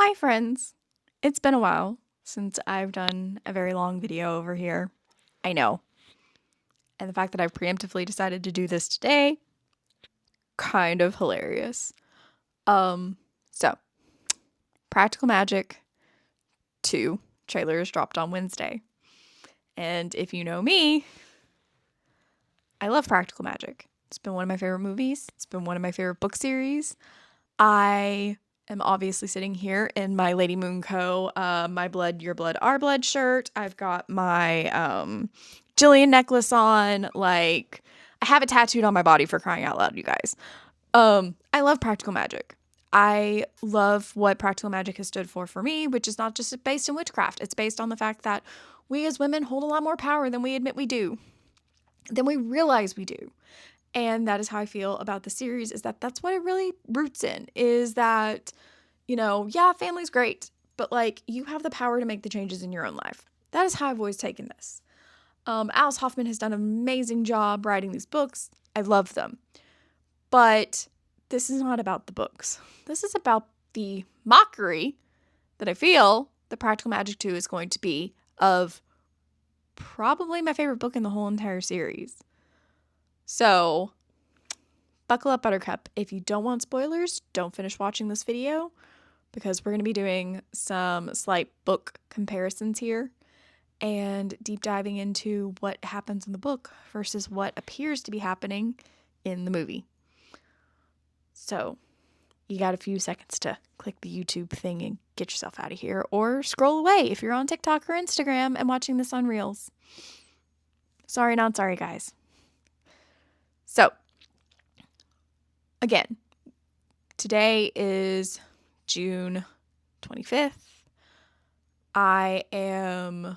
Hi friends! It's been a while since I've done a very long video over here. I know. And the fact that I've preemptively decided to do this today, kind of hilarious. So, Practical Magic 2 trailer is dropped on Wednesday. And if you know me, I love Practical Magic. It's been one of my favorite movies. It's been one of my favorite book series. I am obviously sitting here in my Lady Moon Co. My Blood, Your Blood, Our Blood shirt. I've got my Jillian necklace on. Like, I have it tattooed on my body, for crying out loud, you guys. I love Practical Magic. I love what Practical Magic has stood for me, which is not just based in witchcraft. It's based on the fact that we as women hold a lot more power than we admit we do, than we realize we do. And that is how I feel about the series, is that that's what it really roots in, is that, yeah, family's great, but like, you have the power to make the changes in your own life. That is how I've always taken this. Alice Hoffman has done an amazing job writing these books. I love them. But this is not about the books. This is about the mockery that I feel that Practical Magic 2 is going to be of probably my favorite book in the whole entire series. So, buckle up, Buttercup. If you don't want spoilers, don't finish watching this video, because we're going to be doing some slight book comparisons here and deep diving into what happens in the book versus what appears to be happening in the movie. So, you got a few seconds to click the YouTube thing and get yourself out of here, or scroll away if you're on TikTok or Instagram and watching this on Reels. Sorry, not sorry, guys. So, again, today is June 25th. Or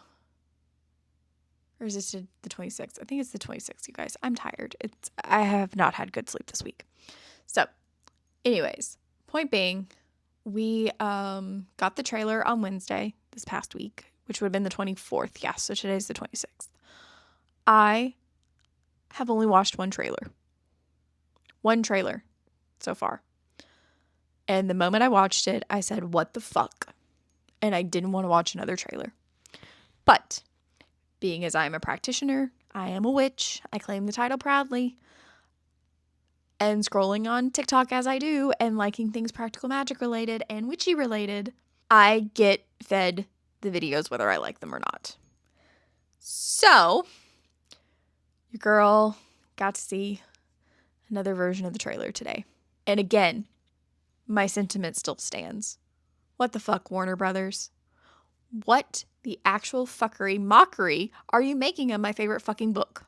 is this the 26th? I think it's the 26th, you guys. I'm tired. I have not had good sleep this week. So, anyways, point being, we got the trailer on Wednesday this past week, which would have been the 24th. Yeah, so today's the 26th. I have only watched one trailer so far. And the moment I watched it, I said, what the fuck? And I didn't want to watch another trailer. But being as I am a practitioner, I am a witch, I claim the title proudly, and scrolling on TikTok as I do and liking things Practical Magic related and witchy related, I get fed the videos whether I like them or not. So, your girl got to see another version of the trailer today. And again, my sentiment still stands. What the fuck, Warner Brothers? What the actual fuckery, mockery are you making of my favorite fucking book?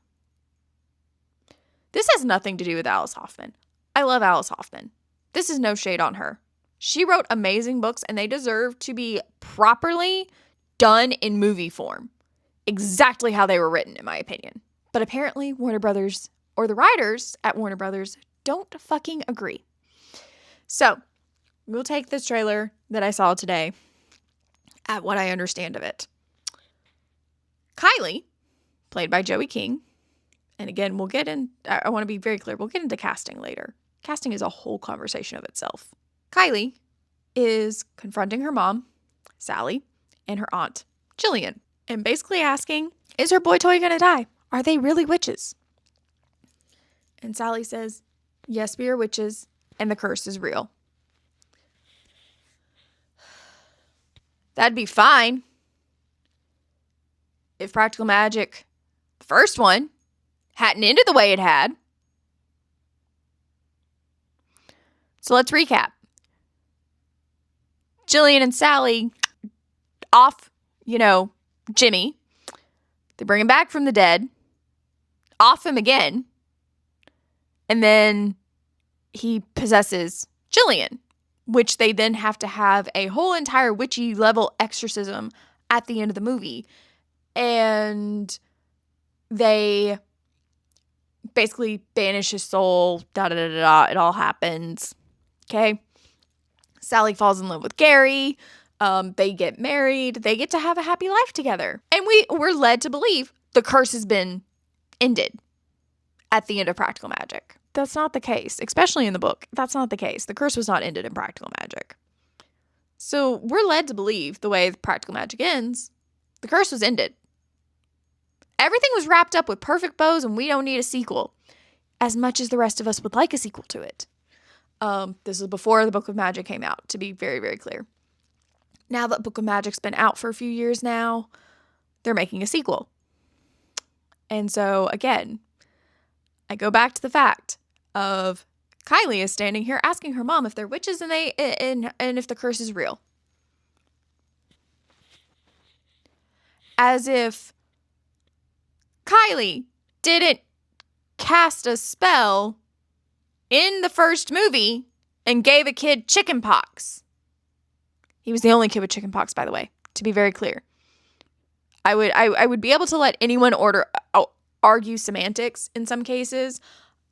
This has nothing to do with Alice Hoffman. I love Alice Hoffman. This is no shade on her. She wrote amazing books and they deserve to be properly done in movie form. Exactly how they were written, in my opinion. But apparently Warner Brothers, or the writers at Warner Brothers, don't fucking agree. So, we'll take this trailer that I saw today at what I understand of it. Kylie, played by Joey King, and again, I want to be very clear, we'll get into casting later. Casting is a whole conversation of itself. Kylie is confronting her mom, Sally, and her aunt, Jillian, and basically asking, is her boy toy gonna die? Are they really witches? And Sally says, yes, we are witches, and the curse is real. That'd be fine if Practical Magic, the first one, hadn't ended the way it had. So let's recap. Jillian and Sally off, Jimmy. They bring him back from the dead. Off him again. And then he possesses Jillian, which they then have to have a whole entire witchy level exorcism at the end of the movie. And they basically banish his soul, it all happens. Okay? Sally falls in love with Gary. They get married. They get to have a happy life together. And we're led to believe the curse has been ended at the end of Practical Magic. That's not the case, especially in the book. That's not the case. The curse was not ended in Practical Magic. So we're led to believe the way practical magic ends, the curse was ended. Everything was wrapped up with perfect bows and we don't need a sequel, as much as the rest of us would like a sequel to it. This is before the Book of Magic came out, to be very, very clear. Now that Book of Magic's been out for a few years now, they're making a sequel. And so, again, I go back to the fact of Kylie is standing here asking her mom if they're witches and if the curse is real. As if Kylie didn't cast a spell in the first movie and gave a kid chickenpox. He was the only kid with chickenpox, by the way, to be very clear. I would be able to let anyone argue semantics in some cases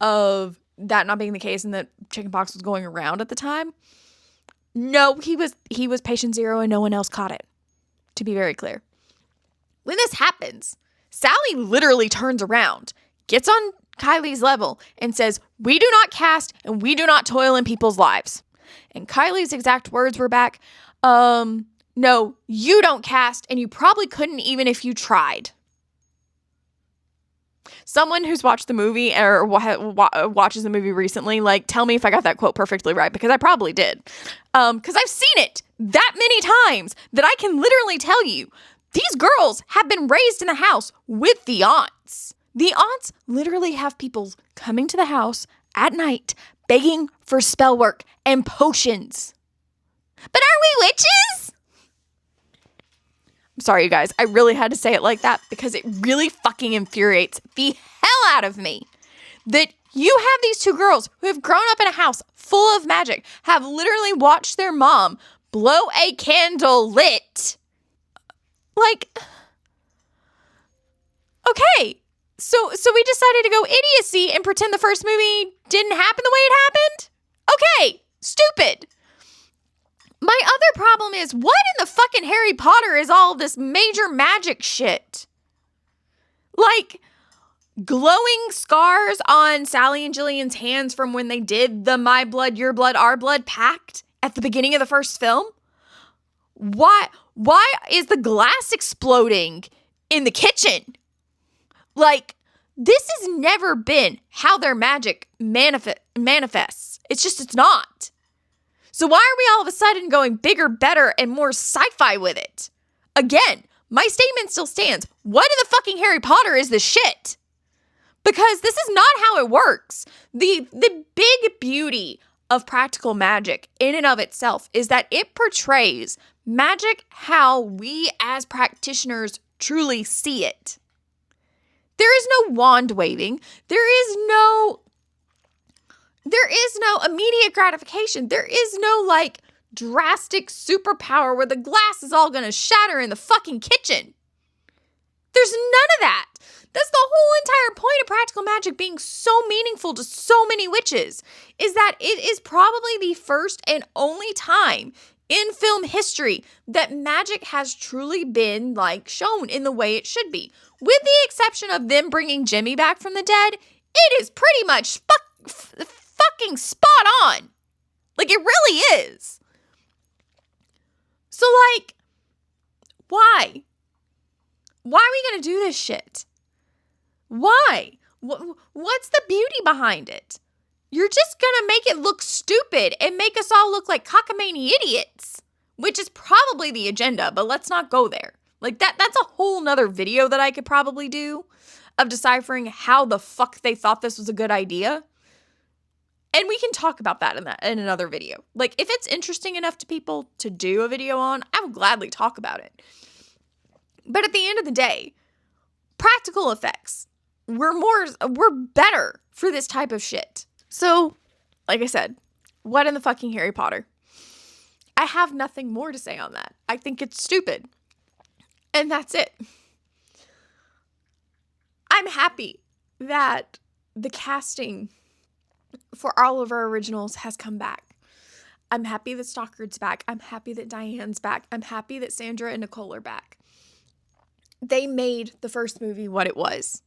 of that not being the case and that chickenpox was going around at the time. No, he was patient zero and no one else caught it, to be very clear. When this happens, Sally literally turns around, gets on Kylie's level, and says, "We do not cast and we do not toil in people's lives." And Kylie's exact words were back, "No, you don't cast and you probably couldn't even if you tried." Someone who's watched the movie or watches the movie recently, like, tell me if I got that quote perfectly right, because I probably did. Because I've seen it that many times that I can literally tell you, these girls have been raised in the house with the aunts. The aunts literally have people coming to the house at night begging for spell work and potions. But are we witches? I'm sorry, you guys. I really had to say it like that because it really fucking infuriates the hell out of me that you have these two girls who have grown up in a house full of magic, have literally watched their mom blow a candle lit. Like, okay, so we decided to go idiocy and pretend the first movie didn't happen the way it happened? Okay, stupid. My other problem is, what in the fucking Harry Potter is all this major magic shit? Like, glowing scars on Sally and Jillian's hands from when they did the My Blood, Your Blood, Our Blood pact at the beginning of the first film? Why is the glass exploding in the kitchen? Like, this has never been how their magic manifests. It's not. So why are we all of a sudden going bigger, better, and more sci-fi with it? Again, my statement still stands. What in the fucking Harry Potter is this shit? Because this is not how it works. The big beauty of practical magic in and of itself is that it portrays magic how we as practitioners truly see it. There is no wand waving. There is no immediate gratification. There is no, like, drastic superpower where the glass is all gonna shatter in the fucking kitchen. There's none of that. That's the whole entire point of practical magic being so meaningful to so many witches, is that it is probably the first and only time in film history that magic has truly been, like, shown in the way it should be. With the exception of them bringing Jimmy back from the dead, it is pretty much fucking spot on. Like, it really is. So, like, why? Why are we gonna do this shit? Why? What's the beauty behind it? You're just gonna make it look stupid and make us all look like cockamamie idiots, which is probably the agenda, but let's not go there. Like, that's a whole nother video that I could probably do of deciphering how the fuck they thought this was a good idea. And we can talk about that in another video. Like, if it's interesting enough to people to do a video on, I will gladly talk about it. But at the end of the day, practical effects, we're better for this type of shit. So, like I said, what in the fucking Harry Potter? I have nothing more to say on that. I think it's stupid. And that's it. I'm happy that the casting for all of our originals has come back. I'm happy that Stockard's back. I'm happy that Diane's back. I'm happy that Sandra and Nicole are back. They made the first movie what it was.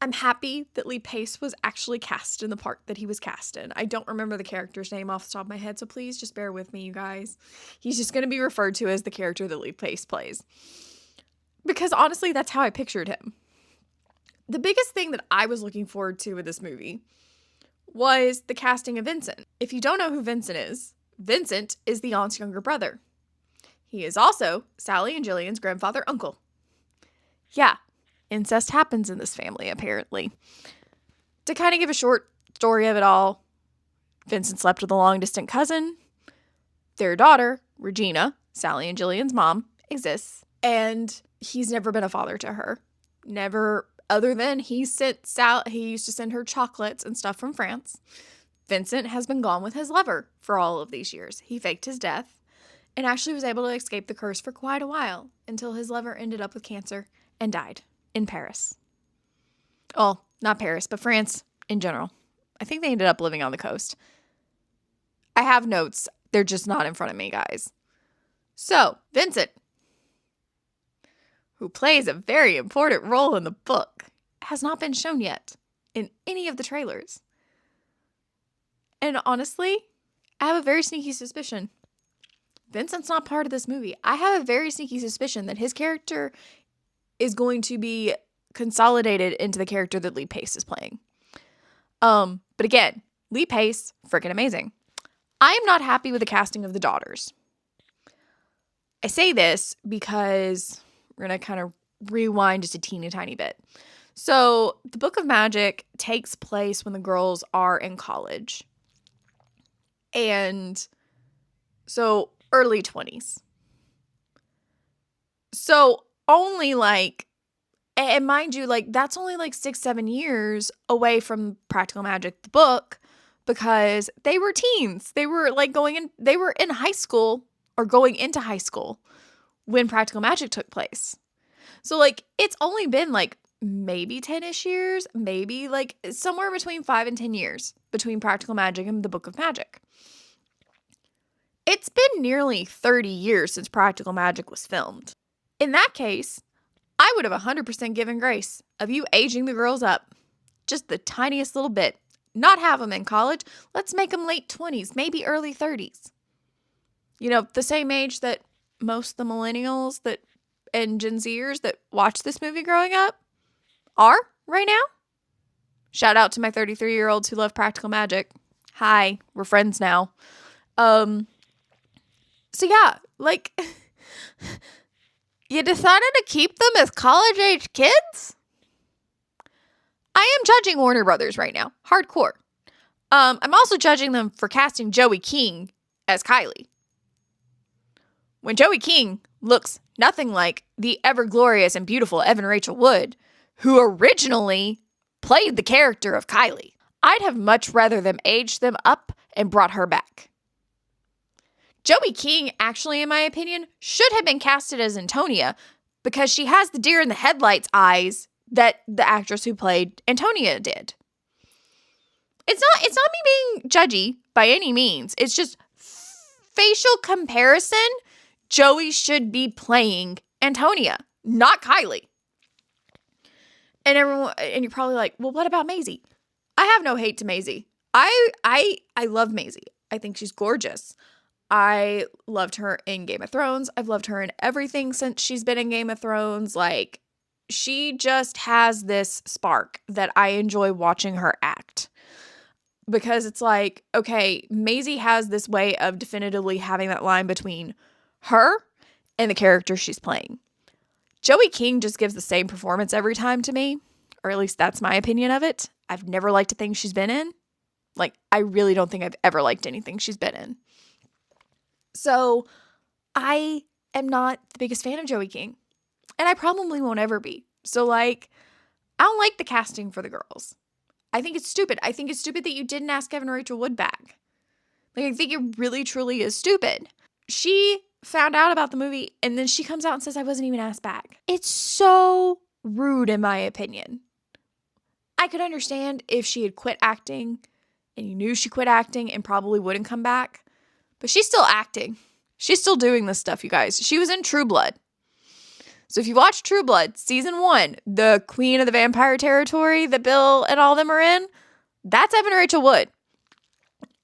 I'm happy that Lee Pace was actually cast in the part that he was cast in. I don't remember the character's name off the top of my head, so please just bear with me, you guys. He's just going to be referred to as the character that Lee Pace plays. Because honestly, that's how I pictured him. The biggest thing that I was looking forward to with this movie was the casting of Vincent. If you don't know who Vincent is the aunt's younger brother. He is also Sally and Jillian's grandfather uncle. Yeah, incest happens in this family, apparently. To kind of give a short story of it all, Vincent slept with a long-distant cousin. Their daughter, Regina, Sally and Jillian's mom, exists. And he's never been a father to her. Never, other than he used to send her chocolates and stuff from France. Vincent has been gone with his lover for all of these years. He faked his death and actually was able to escape the curse for quite a while until his lover ended up with cancer and died in Paris. Oh, not Paris, but France in general. I think they ended up living on the coast. I have notes. They're just not in front of me, guys. So, Vincent, who plays a very important role in the book, has not been shown yet in any of the trailers. And honestly, I have a very sneaky suspicion. Vincent's not part of this movie. I have a very sneaky suspicion that his character is going to be consolidated into the character that Lee Pace is playing. But again, Lee Pace, freaking amazing. I am not happy with the casting of the daughters. I say this because we're going to kind of rewind just a teeny tiny bit. So the Book of Magic takes place when the girls are in college. And so early 20s. So only like, and mind you, like that's only like 6-7 years away from Practical Magic, the book, because they were teens. They were like they were in high school or going into high school when Practical Magic took place. So like it's only been like maybe 10-ish years, maybe like somewhere between 5 and 10 years between Practical Magic and the Book of Magic. It's been nearly 30 years since Practical Magic was filmed. In that case, I would have 100% given grace of you aging the girls up. Just the tiniest little bit. Not have them in college. Let's make them late 20s, maybe early 30s. You know, the same age that most of the millennials and Gen Zers that watch this movie growing up are right now. Shout out to my 33-year-olds who love Practical Magic. Hi, we're friends now. So yeah, like, you decided to keep them as college-age kids? I am judging Warner Brothers right now. Hardcore. I'm also judging them for casting Joey King as Kylie. When Joey King looks nothing like the ever-glorious and beautiful Evan Rachel Wood, who originally played the character of Kylie. I'd have much rather them aged them up and brought her back. Joey King, actually, in my opinion, should have been casted as Antonia because she has the deer in the headlights eyes that the actress who played Antonia did. It's not me being judgy by any means. It's just facial comparison. Joey should be playing Antonia, not Kylie. And you're probably like, well, what about Maisie? I have no hate to Maisie. I love Maisie. I think she's gorgeous. I loved her in Game of Thrones. I've loved her in everything since she's been in Game of Thrones. Like, she just has this spark that I enjoy watching her act. Because it's like, okay, Maisie has this way of definitively having that line between her and the character she's playing. Joey King just gives the same performance every time to me, or at least that's my opinion of it. I've never liked a thing she's been in. Like, I really don't think I've ever liked anything she's been in. So, I am not the biggest fan of Joey King, and I probably won't ever be. So, like, I don't like the casting for the girls. I think it's stupid. I think it's stupid that you didn't ask Evan Rachel Wood back. Like, I think it really, truly is stupid. She found out about the movie, and then she comes out and says, I wasn't even asked back. It's so rude, in my opinion. I could understand if she had quit acting, and you knew she quit acting and probably wouldn't come back. But she's still acting. She's still doing this stuff, you guys. She was in True Blood. So if you watch True Blood, season 1, the Queen of the Vampire Territory that Bill and all them are in, that's Evan Rachel Wood.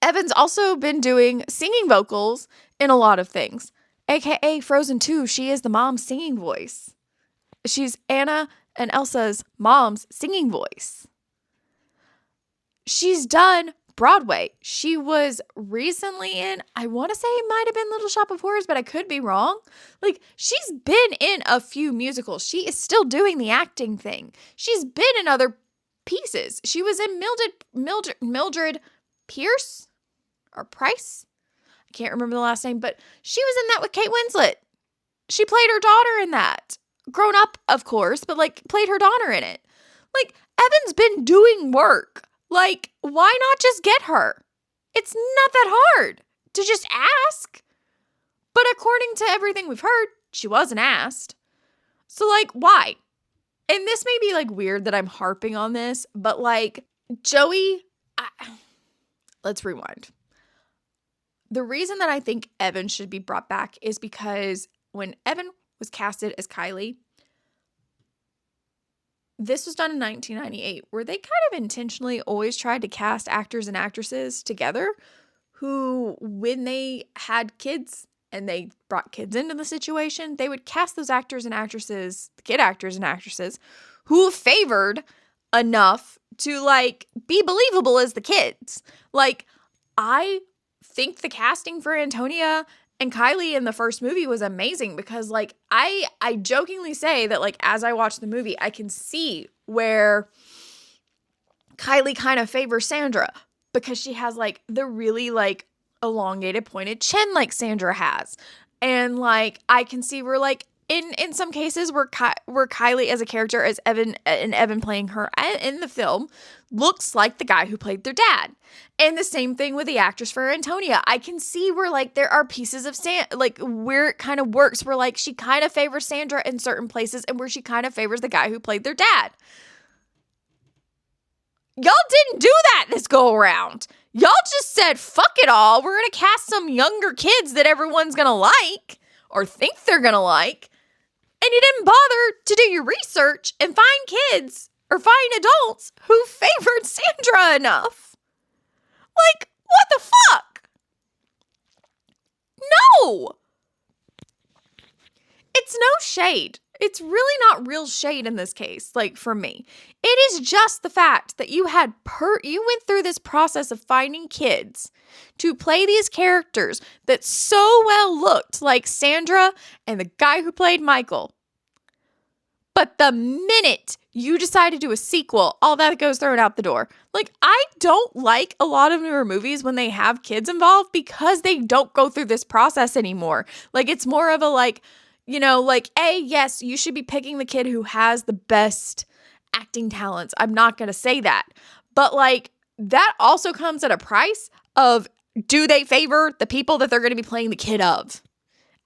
Evan's also been doing singing vocals in a lot of things. AKA Frozen 2, she is the mom's singing voice. She's Anna and Elsa's mom's singing voice. She's done Broadway. She was recently in, I want to say it might have been Little Shop of Horrors, but I could be wrong. Like, she's been in a few musicals. She is still doing the acting thing. She's been in other pieces. She was in Mildred Pierce or Price. I can't remember the last name, but she was in that with Kate Winslet. She played her daughter in that. Grown up, of course, but like played her daughter in it. Like, Evan's been doing work. Like, why not just get her? It's not that hard to just ask. But according to everything we've heard, she wasn't asked. So, like, why? And this may be, like, weird that I'm harping on this, but, like, Joey, let's rewind. The reason that I think Evan should be brought back is because when Evan was casted as Kylie, this was done in 1998, where they kind of intentionally always tried to cast actors and actresses together who, when they had kids and they brought kids into the situation, they would cast those actors and actresses, kid actors and actresses, who favored enough to, like, be believable as the kids. Like, I think the casting for Antonia and Kylie in the first movie was amazing because, like, I jokingly say that, like, as I watch the movie, I can see where Kylie kind of favors Sandra because she has, like, the really, like, elongated, pointed chin like Sandra has. And, like, I can see where, like, in some cases where Kylie as a character, as Evan, and Evan playing her in the film, looks like the guy who played their dad. And the same thing with the actress for Antonia. I can see where, like, there are pieces of like, where it kind of works, where, like, she kind of favors Sandra in certain places and where she kind of favors the guy who played their dad. Y'all didn't do that this go around. Y'all just said, fuck it all. We're going to cast some younger kids that everyone's going to like or think they're going to like. And you didn't bother to do your research and find kids or find adults who favored Sandra enough. Like, what the fuck? No! It's no shade. It's really not real shade in this case, like, for me. It is just the fact that you went through this process of finding kids to play these characters that so well looked like Sandra and the guy who played Michael. But the minute you decide to do a sequel, all that goes thrown out the door. Like, I don't like a lot of newer movies when they have kids involved because they don't go through this process anymore. Like, it's more of a, like, you know, like, yes, you should be picking the kid who has the best acting talents. I'm not going to say that. But, like, that also comes at a price of, do they favor the people that they're going to be playing the kid of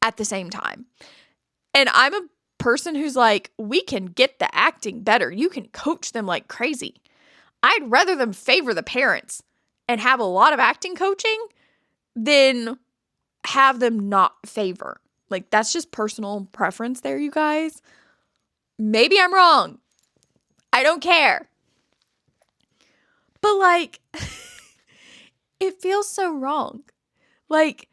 at the same time? And I'm a person who's like, we can get the acting better. You can coach them like crazy. I'd rather them favor the parents and have a lot of acting coaching than have them not favor. Like, that's just personal preference there, you guys. Maybe I'm wrong. I don't care. But, like, it feels so wrong. Like,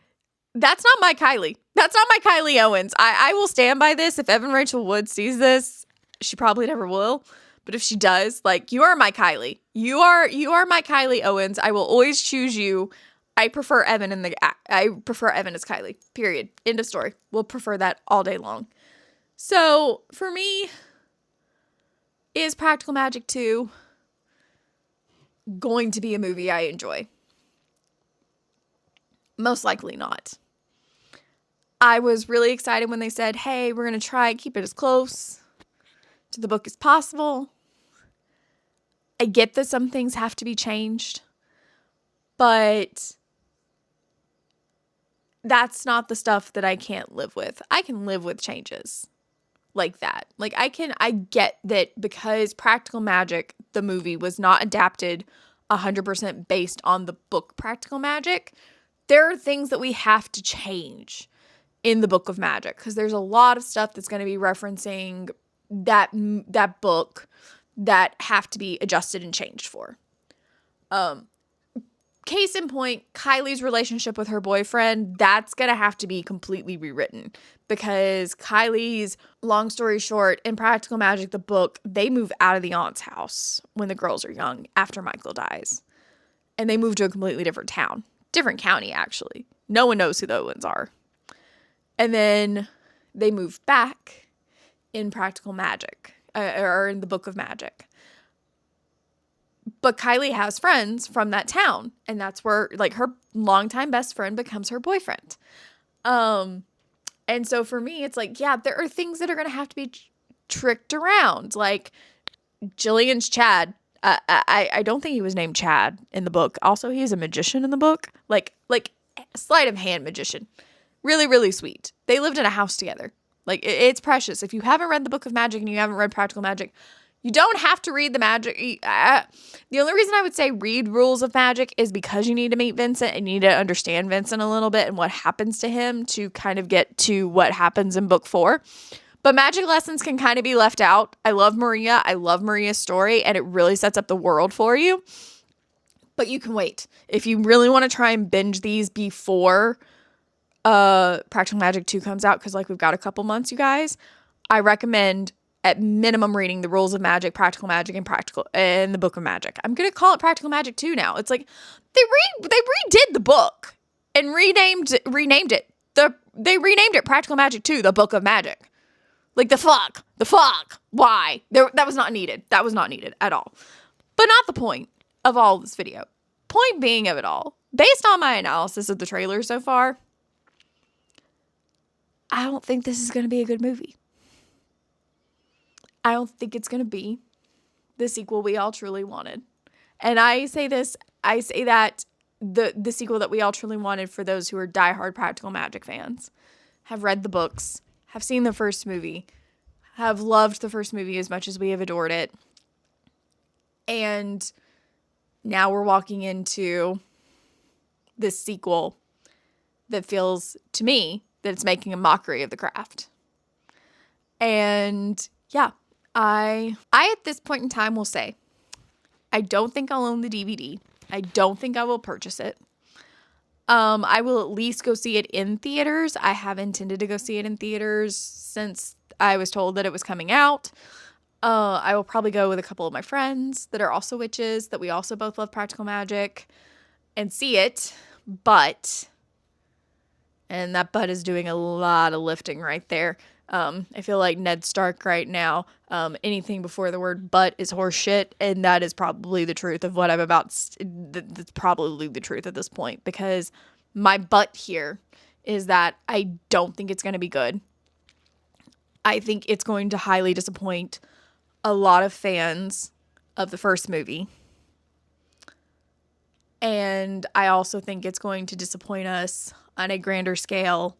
that's not my Kylie. That's not my Kylie Owens. I will stand by this. If Evan Rachel Wood sees this, she probably never will. But if she does, like, you are my Kylie. You are my Kylie Owens. I will always choose you. I prefer Evan as Kylie. Period. End of story. We'll prefer that all day long. So for me, is Practical Magic 2 going to be a movie I enjoy? Most likely not. I was really excited when they said, hey, we're going to try and keep it as close to the book as possible. I get that some things have to be changed, but that's not the stuff that I can't live with. I can live with changes like that. Like, I get that because Practical Magic, the movie, was not adapted 100% based on the book Practical Magic, there are things that we have to change in the Book of Magic, because there's a lot of stuff that's going to be referencing that book that have to be adjusted and changed for. Case in point, Kylie's relationship with her boyfriend, that's going to have to be completely rewritten, because Kylie's, long story short, in Practical Magic, the book, they move out of the aunt's house when the girls are young after Michael dies. And they move to a completely different town. Different county, actually. No one knows who the Owens are. And then they move back in Practical Magic, or in the Book of Magic. But Kylie has friends from that town, and that's where, like, her longtime best friend becomes her boyfriend. And so for me, it's like, yeah, there are things that are going to have to be tricked around. Like, Jillian's Chad. I don't think he was named Chad in the book. Also, he's a magician in the book. Like sleight of hand magician. Really, really sweet. They lived in a house together. Like, it's precious. If you haven't read the Book of Magic and you haven't read Practical Magic, you don't have to read the magic. The only reason I would say read Rules of Magic is because you need to meet Vincent and you need to understand Vincent a little bit and what happens to him to kind of get to what happens in book 4. But magic lessons can kind of be left out. I love Maria. I love Maria's story, and it really sets up the world for you. But you can wait. If you really want to try and binge these before Practical Magic 2 comes out, because, like, we've got a couple months, you guys, I recommend at minimum reading the Rules of Magic, Practical Magic, and the Book of Magic. I'm going to call it Practical Magic 2 now. It's like they redid the book and renamed it. They renamed it Practical Magic 2, the Book of Magic. Like, the fuck, why? That was not needed. That was not needed at all. But not the point of all of this video. Point being of it all, based on my analysis of the trailer so far, I don't think this is going to be a good movie. I don't think it's going to be the sequel we all truly wanted. And I say that the sequel that we all truly wanted for those who are diehard Practical Magic fans, have read the books, have seen the first movie, have loved the first movie as much as we have adored it. And now we're walking into this sequel that feels, to me, that it's making a mockery of the craft. And yeah, I at this point in time will say, I don't think I'll own the DVD. I don't think I will purchase it. I will at least go see it in theaters. I have intended to go see it in theaters since I was told that it was coming out. I will probably go with a couple of my friends that are also witches, that we also both love Practical Magic, and see it. And that butt is doing a lot of lifting right there. I feel like Ned Stark right now. Anything before the word butt is horse shit, and that is probably the truth of what I'm about. That's probably the truth at this point, because my butt here is that I don't think it's going to be good. I think it's going to highly disappoint a lot of fans of the first movie. And I also think it's going to disappoint us on a grander scale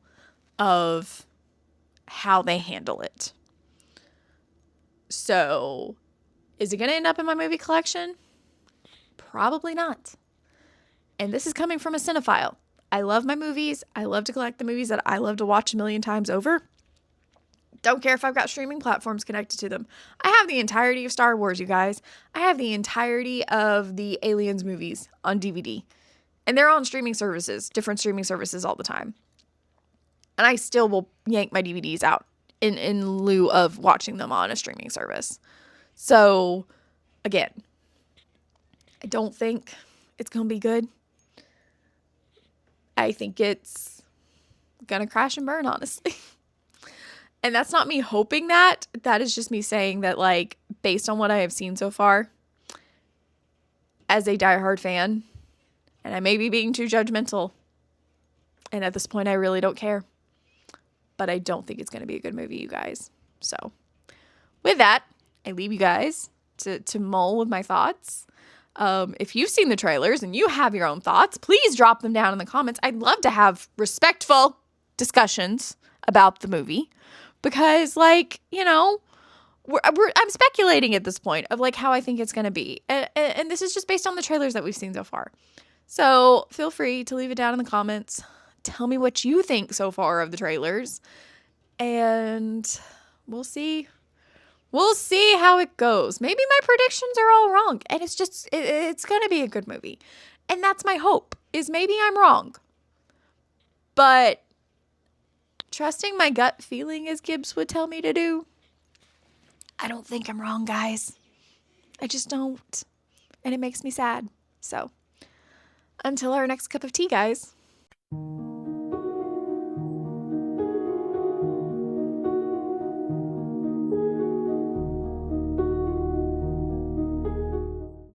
of how they handle it. So, is it going to end up in my movie collection? Probably not. And this is coming from a cinephile. I love my movies. I love to collect the movies that I love to watch a million times over. Don't care if I've got streaming platforms connected to them. I have the entirety of Star Wars, you guys. I have the entirety of the Aliens movies on DVD. And they're on streaming services, different streaming services all the time. And I still will yank my DVDs out in lieu of watching them on a streaming service. So, again, I don't think it's going to be good. I think it's going to crash and burn, honestly. And that's not me hoping that. That is just me saying that, like, based on what I have seen so far, as a diehard fan, and I may be being too judgmental, and at this point I really don't care, but I don't think it's going to be a good movie, you guys. So, with that, I leave you guys to mull with my thoughts. If you've seen the trailers and you have your own thoughts, please drop them down in the comments. I'd love to have respectful discussions about the movie. Because, like, you know, I'm speculating at this point of, like, how I think it's going to be. And this is just based on the trailers that we've seen so far. So feel free to leave it down in the comments. Tell me what you think so far of the trailers. And we'll see. We'll see how it goes. Maybe my predictions are all wrong. And it's going to be a good movie. And that's my hope, is maybe I'm wrong. But trusting my gut feeling, as Gibbs would tell me to do, I don't think I'm wrong, guys. I just don't. And it makes me sad. So, until our next cup of tea, guys.